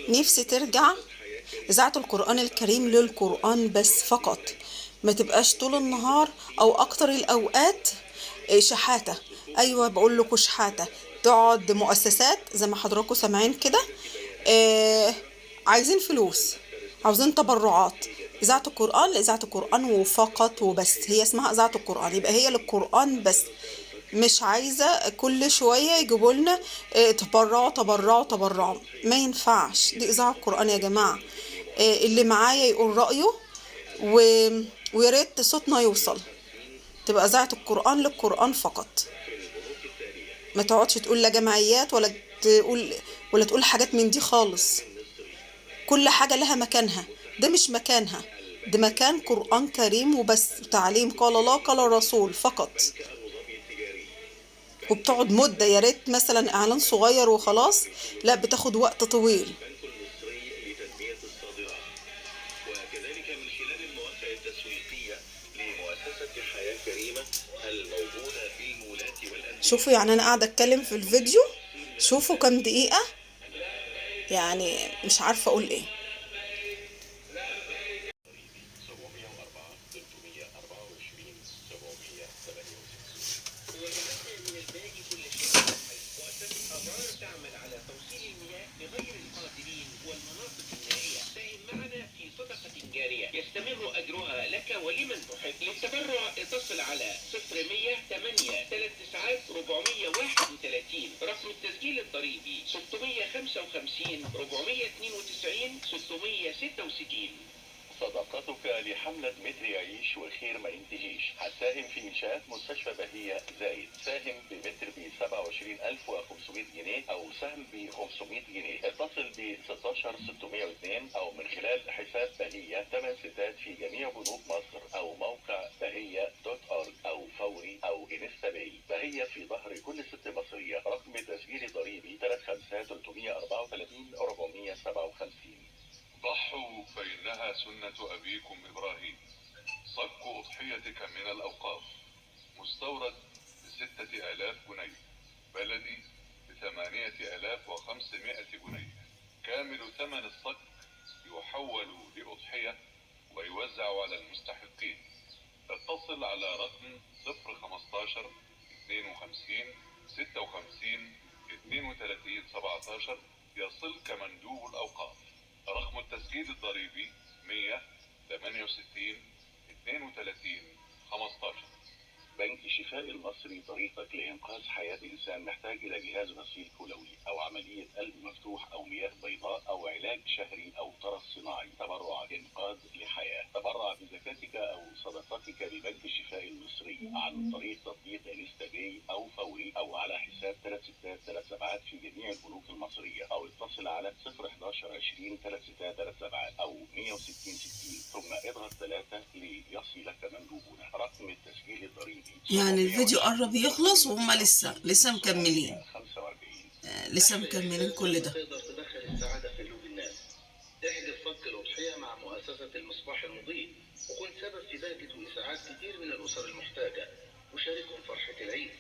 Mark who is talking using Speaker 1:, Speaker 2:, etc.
Speaker 1: نفسي ترجع إذاعة القرآن الكريم للقرآن بس فقط، ما تبقاش طول النهار أو أكتر الأوقات شحاتة. أيوة بقول لكم شحاتة، تقعد مؤسسات زي ما حضراتكم سامعين كده. آه، عايزين فلوس، عاوزين تبرعات. إذاعة القرآن لإذاعة القرآن وفقط وبس، هي اسمها إذاعة القرآن، يبقى هي للقرآن بس. مش عايزة كل شوية يجيبوا لنا تبرعوا تبرعوا تبرعوا، ما ينفعش، دي إذاعة القرآن يا جماعة. اللي معايا يقول رأيه و... ويا ريت صوتنا يوصل، تبقى إذاعة القرآن للقرآن فقط. ما تقعدش تقول لا جمعيات تقول ولا تقول حاجات من دي خالص. كل حاجة لها مكانها، ده مش مكانها، ده مكان قرآن كريم وبس، تعليم قال الله قال الرسول فقط. وبتقعد مدة، يا ريت مثلا إعلان صغير وخلاص، لا بتاخد وقت طويل. وكذلك من خلال المواقع التسويقية لمؤسسة حياة كريمة الموجودة في المولات والأندية. شوفوا يعني أنا قاعدة أتكلم في الفيديو، شوفوا كم دقيقة، يعني مش عارفة أقول إيه. تعمل على توصيل المياه لغير القادرين والمناطق النائية. ساهم معنا في صدقة جارية يستمر أجرها لك ولمن تحب. للتبرع اتصل على 0108 431. رقم التسجيل الضريبي 655 492 666. صداقتك لحملة متر يعيش وخير ما ينتهيش. هتساهم في إنشاء مستشفى بهية زايد، ساهم بمتر ب 27500 جنيه أو سهم ب 500 جنيه. اتصل ب 16602 أو من خلال حساب بهية 8 ستات في جميع بنوك مصر أو موقع بهية.org أو فوري أو انستا باي. بهية في ظهر كل ست مصرية. رقم تسجيل ضريبي 35 334 457. ضحوا فإنها سنة أبيكم إبراهيم. صك أضحيتك من الأوقاف مستورد ب6000 جنيه، بلدي ب8500 جنيه. كامل ثمن الصك يحول لأضحية ويوزع على المستحقين. اتصل على رقم 015 52 56 32 17 يصلك مندوب الأوقاف. رقم التسجيل الضريبي 168 32 15. بنك شفاء المصري، طريقك لإنقاذ حياة إنسان محتاج إلى جهاز غسيل كلوي أو عملية قلب مفتوح أو مياه بيضاء أو علاج شهري أو طرف صناعي. تبرع إنقاذ لحياة. تبرع بزكاتك أو صدقاتك لبنك الشفاء المصري عن طريق تطبيق انستا باي أو فوري أو على حساب 3637 في جميع البنوك المصرية أو اتصل على 011 20 3637 أو 160 60 ثم اضغط 3 ليصلك مندوبنا. رقم التسجيل الضريبي. يعني الفيديو قرب يخلص وهم لسه مكملين. لسه مكملين كل ده. تقدر تدخل السعادة في قلوب الناس. احجز صك الأضحية مع مؤسسة المصباح المضيء وكن سبب في بهجة وإسعاد كتير من الأسر المحتاجة وشاركهم فرحة العيد.